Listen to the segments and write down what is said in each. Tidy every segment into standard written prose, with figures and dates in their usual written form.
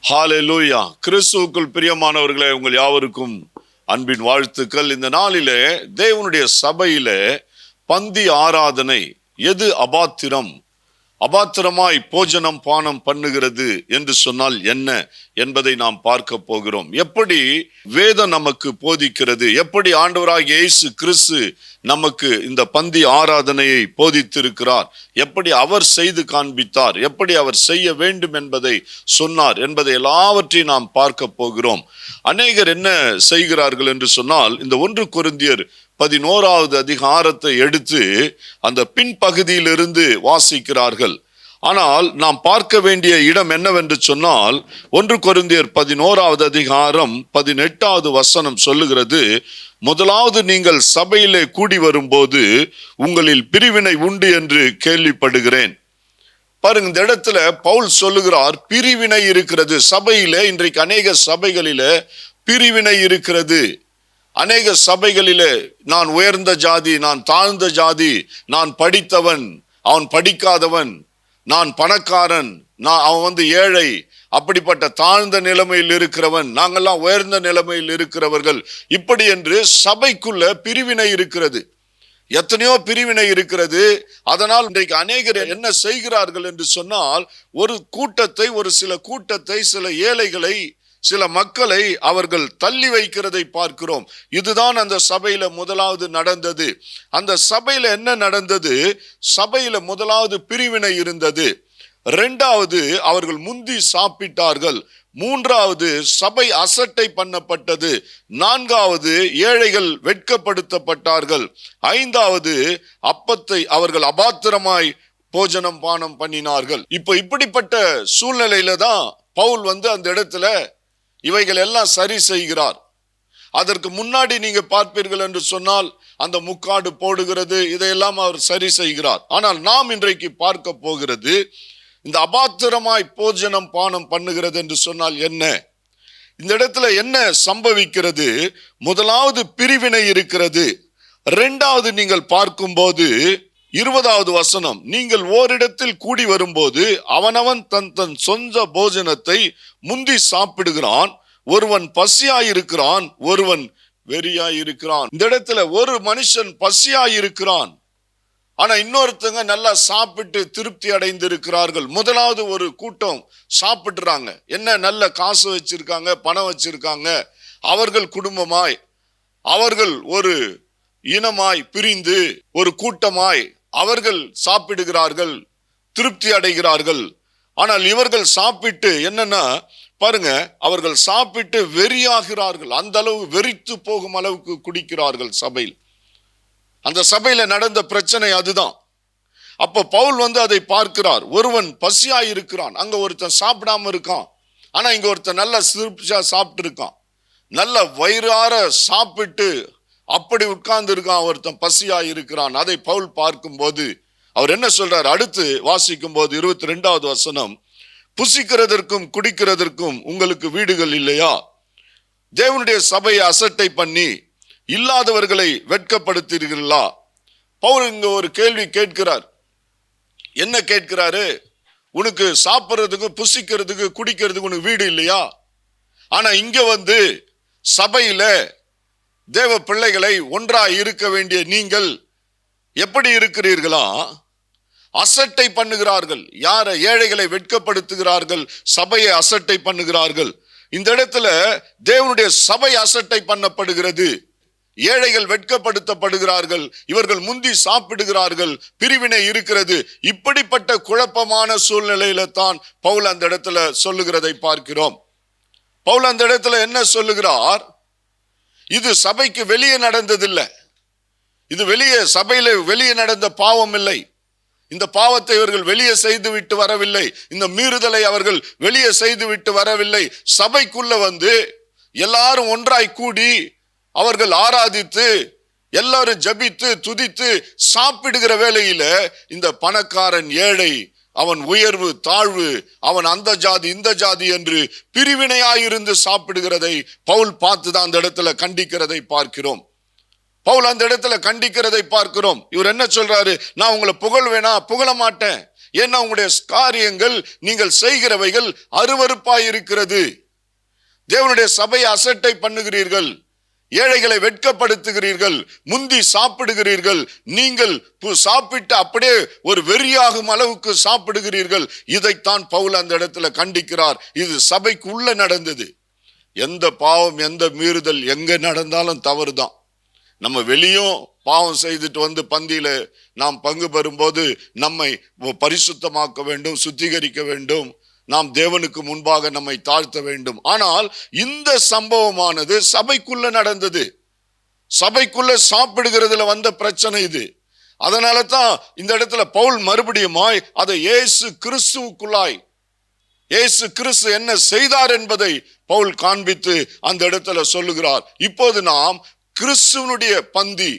ஹalleluya. கிறிஸ்துவுக்குள் பிரியமானவர்களே, உங்கள் யாவருக்கும் அன்பின் வாழ்த்துக்கள். இந்த நாளிலே தேவனுடைய சபையிலே பந்தி ஆராதனை எது அபாத்திரமாய் போஜனம் பானம் பண்ணுகிறது என்று சொன்னால் என்ன என்பதை நாம் பார்க்க போகிறோம். எப்படி வேதம் நமக்கு போதிக்கிறது, எப்படி ஆண்டவராகிய இயேசு கிறிஸ்து நமக்கு இந்த பந்தி ஆராதனையை போதித்திருக்கிறார், எப்படி அவர் செய்து காண்பித்தார், எப்படி அவர் செய்ய வேண்டும் என்பதை சொன்னார் என்பதை எல்லாவற்றையும் நாம் பார்க்க போகிறோம். அநேகர் என்ன செய்கிறார்கள் என்று சொன்னால், இந்த 1 கொரிந்தியர் 11வது அதிகாரத்தை எடுத்து அந்த பின்பகுதியிலிருந்து வாசிக்கிறார்கள். ஆனால் நாம் பார்க்க வேண்டிய இடம் என்னவென்று சொன்னால், 1 கொரிந்தியர் 11வது அதிகாரம் 18வது வசனம் சொல்லுகிறது, முதலாவது நீங்கள் சபையிலே கூடி வரும்போது உங்களில் பிரிவினை உண்டு என்று கேள்விப்படுகிறேன். பாருங்க, இந்த இடத்துல பவுல் சொல்லுகிறார், பிரிவினை இருக்கிறது சபையிலே. இன்றைக்கு அநேக சபைகளிலே பிரிவினை இருக்கிறது. அநேக சபைகளிலே நான் உயர்ந்த ஜாதி, நான் தாழ்ந்த ஜாதி, நான் படித்தவன், அவன் படிக்காதவன், நான் பணக்காரன், அவன் ஏழை, அப்படிப்பட்ட தாழ்ந்த நிலைமையில் இருக்கிறவன், நாங்கெல்லாம் உயர்ந்த நிலைமையில் இருக்கிறவர்கள், இப்படி என்று சபைக்குள்ள பிரிவினை இருக்கிறது. எத்தனையோ பிரிவினை இருக்கிறது. அதனால் இன்றைக்கு அநேகர் என்ன செய்கிறார்கள் என்று சொன்னால், ஒரு சில கூட்டத்தை, சில ஏழைகளை, சில மக்களை அவர்கள் தள்ளி வைக்கிறதை பார்க்கிறோம். இதுதான் அந்த சபையில முதலாவது நடந்தது. அந்த சபையில என்ன நடந்தது? சபையில முதலாவது பிரிவினை இருந்தது. 2வது அவர்கள் முந்தி சாப்பிட்டார்கள். 3வது சபை அசட்டை பண்ணப்பட்டது. 4வது ஏழைகள் வெட்கப்படுத்தப்பட்டார்கள். 5வது அப்பத்தை அவர்கள் அபாத்திரமாய் போஜனம் பானம் பண்ணினார்கள். இப்படிப்பட்ட சூழ்நிலையில தான் பவுல் அந்த இடத்துல இவைகள் எல்லாம் சரி செய்கிறார். அதற்கு முன்னாடி நீங்க பார்ப்பீர்கள் என்று சொன்னால், அந்த முக்காடு போடுகிறது, இதையெல்லாம் அவர் சரி செய்கிறார். ஆனால் நாம் இன்றைக்கு பார்க்க போகிறது, இந்த அபாத்திரமாய் போஜனம் பானம் பண்ணுகிறது என்று சொன்னால் என்ன? இந்த இடத்துல என்ன சம்பவிக்கிறது? முதலாவது பிரிவினை இருக்கிறது. 2வது நீங்கள் பார்க்கும்போது 20வது வசனம், நீங்கள் ஓரிடத்தில் கூடி வரும்போது அவனவன் தன் சொந்த போஜனத்தை முந்தி சாப்பிடுகிறான். ஒருவன் பசியாயிருக்கிறான், ஒருவன் வெறியாயிருக்கிறான். இந்த இடத்துல ஒரு மனுஷன் பசியாயிருக்கிறான், ஆனா இன்னொருத்தங்க நல்லா சாப்பிட்டு திருப்தி அடைந்திருக்கிறார்கள். முதலாவது ஒரு கூட்டம் சாப்பிடுறாங்க. என்ன, நல்ல காசு வச்சிருக்காங்க, பணம் வச்சிருக்காங்க. அவர்கள் குடும்பமாய், அவர்கள் ஒரு இனமாய் பிரிந்து ஒரு கூட்டமாய் அவர்கள் சாப்பிடுகிறார்கள், திருப்தி அடைகிறார்கள். ஆனால் இவர்கள் சாப்பிட்டு என்னன்னா பாருங்க, அவர்கள் சாப்பிட்டு வெறியாகிறார்கள். அந்த அளவு வெறித்து போகும் அளவுக்கு குடிக்கிறார்கள் சபையில். அந்த சபையில நடந்த பிரச்சனை அதுதான். அப்ப பவுல் அதை பார்க்கிறார். ஒருவன் பசியாயிருக்கிறான், அங்க ஒருத்தன் சாப்பிடாம இருக்கான், ஆனா இங்க ஒருத்தன் நல்ல திருப்தியா சாப்பிட்டு இருக்கான், நல்ல வயிறார சாப்பிட்டு அப்படி உட்கார்ந்து இருக்கான், ஒருத்தன் பசியா இருக்கிறான். அதை பவுல் பார்க்கும்போது அவர் என்ன சொல்றார்? அடுத்து வாசிக்கும் போது 22வது வசனம், புசிக்கிறதற்கும் குடிக்கிறதற்கும் உங்களுக்கு வீடுகள் இல்லையா? தேவனுடைய சபையை அசட்டை பண்ணி இல்லாதவர்களை வெட்கப்படுத்தீர்களா? பவுல் இங்க ஒரு கேள்வி கேட்கிறார். என்ன கேட்கிறாரு? உனக்கு சாப்பிட்றதுக்கு, புசிக்கிறதுக்கு, குடிக்கிறதுக்கு உனக்கு வீடு இல்லையா? ஆனா இங்க சபையில தேவ பிள்ளைகளை ஒன்றாய் இருக்க வேண்டிய நீங்கள் எப்படி இருக்கிறீர்களா? அசட்டை பண்ணுகிறார்கள். யார? ஏழைகளை வெட்கப்படுத்துகிறார்கள், சபையை அசட்டை பண்ணுகிறார்கள். இந்த இடத்துல தேவனுடைய சபை அசட்டை பண்ணப்படுகிறது, ஏழைகள் வெட்கப்படுத்தப்படுகிறார்கள், இவர்கள் முந்தி சாப்பிடுகிறார்கள், பிரிவினை இருக்கிறது. இப்படிப்பட்ட குழப்பமான சூழ்நிலையில தான் பவுல் அந்த இடத்துல சொல்லுகிறதை பார்க்கிறோம். பவுல் அந்த இடத்துல என்ன சொல்லுகிறார்? இது சபைக்கு வெளியே நடந்ததில்லை, இது சபையில வெளியே நடந்த பாவம் இல்லை. இந்த பாவத்தை இவர்கள் வெளியே செய்து விட்டு வரவில்லை, இந்த மீறுதலை அவர்கள் வெளியே செய்து விட்டு வரவில்லை. சபைக்குள்ள எல்லாரும் ஒன்றாய் கூடி அவர்கள் ஆராதித்து, எல்லாரும் ஜபித்து துதித்து சாப்பிடுகிற வேளையில இந்த பணக்காரன் ஏழை, அவன் உயர்வு தாழ்வு, அவன் அந்த ஜாதி இந்த ஜாதி என்று பிரிவினையாயிருந்து சாப்பிடுகிறதை பவுல் பார்த்துதான் அந்த இடத்துல கண்டிக்கிறதை பார்க்கிறோம். பவுல் அந்த இடத்துல கண்டிக்கிறதை பார்க்கிறோம். இவர் என்ன சொல்றாரு? நான் உங்களை புகழ்வேனா? புகழ மாட்டேன். ஏன்னா உங்களுடைய காரியங்கள், நீங்கள் செய்கிறவைகள் அருவருப்பாய் இருக்கிறது. தேவனுடைய சபையை அசட்டை பண்ணுகிறீர்கள், ஏழைகளை வெட்கப்படுத்துகிறீர்கள், முந்தி சாப்பிடுகிறீர்கள், நீங்கள் சாப்பிட்டு அப்படியே ஒரு வெறியாகும் அளவுக்கு சாப்பிடுகிறீர்கள். இதைத்தான் பவுல் அந்த இடத்துல கண்டிக்கிறார். இது சபைக்கு உள்ள நடந்தது. எந்த பாவம், எந்த மீறுதல் எங்க நடந்தாலும் தவறுதான். நம்ம வெளியும் பாவம் செய்துட்டு வந்து பந்தியில நாம் பங்கு பெறும்போது நம்மை பரிசுத்தமாக்க வேண்டும், சுத்திகரிக்க வேண்டும், நாம் தேவனுக்கு முன்பாக நம்மை தாழ்த்த வேண்டும். ஆனால் இந்த சம்பவமானது சபைக்குள்ள நடந்தது. சபைக்குள்ள சாப்பிடுகிறதுல வந்த பிரச்சனை இது. அதனால தான் இந்த இடத்துல பவுல் மறுபடியுமாய் அதை இயேசு கிறிஸ்துவுக்குள்ளாய், இயேசு கிறிஸ்து என்ன செய்தார் என்பதை பவுல் காண்பித்து அந்த இடத்துல சொல்லுகிறார். இப்போது நாம் கிறிஸ்துவனுடைய பந்தி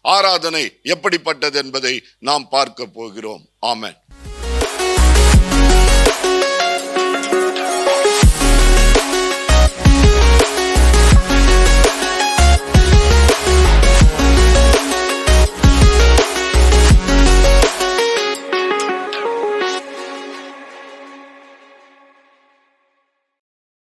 ஆராதனை எப்படிப்பட்டது என்பதை நாம் பார்க்க போகிறோம். ஆமென்.